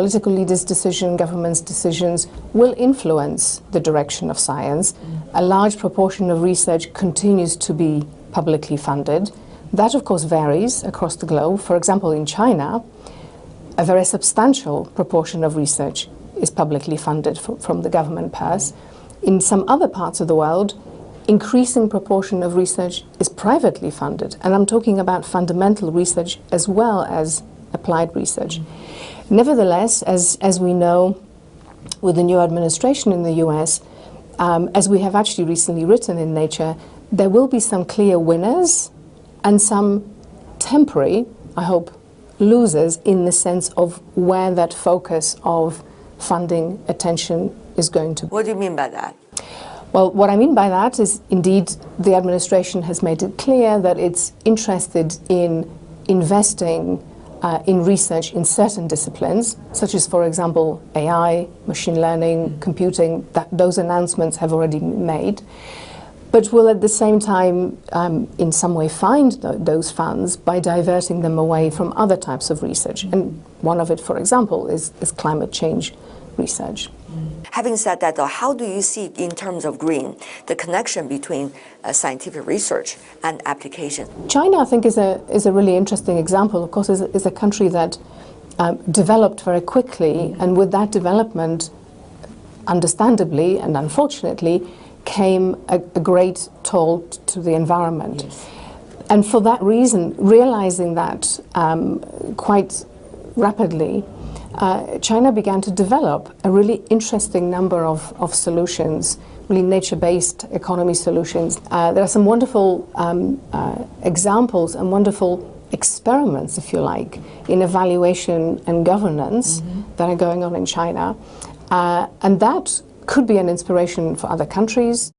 political leaders' decisions, governments' decisions will influence the direction of science. A large proportion of research continues to be publicly funded. That, of course, varies across the globe. For example, in China, a very substantial proportion of research is publicly funded from the government purse. In some other parts of the world, increasing proportion of research is privately funded. And I'm talking about fundamental research as well as applied research. Nevertheless, as we know, with the new administration in the US, as we have actually recently written in Nature, there will be some clear winners and some temporary, I hope, losers in the sense of where that focus of funding attention is going to be. What do you mean by that? Well, what I mean by that is, indeed, the administration has made it clear that it's interested in investing in research in certain disciplines, such as, for example, AI, machine learning, computing. Those announcements have already been made, but will at the same time in some way find those funds by diverting them away from other types of research. And one of it, for example, is climate change research. Having said that, though, how do you see, in terms of green, the connection between scientific research and application? China, I think, is a really interesting example. Of course, is a country that developed very quickly, and with that development, understandably and unfortunately, came a great toll to the environment. Yes. And for that reason, realizing that quite rapidly, China began to develop a really interesting number of solutions, really nature-based economy solutions. There are some wonderful examples and wonderful experiments, if you like, in evaluation and governance that are going on in China. And that could be an inspiration for other countries.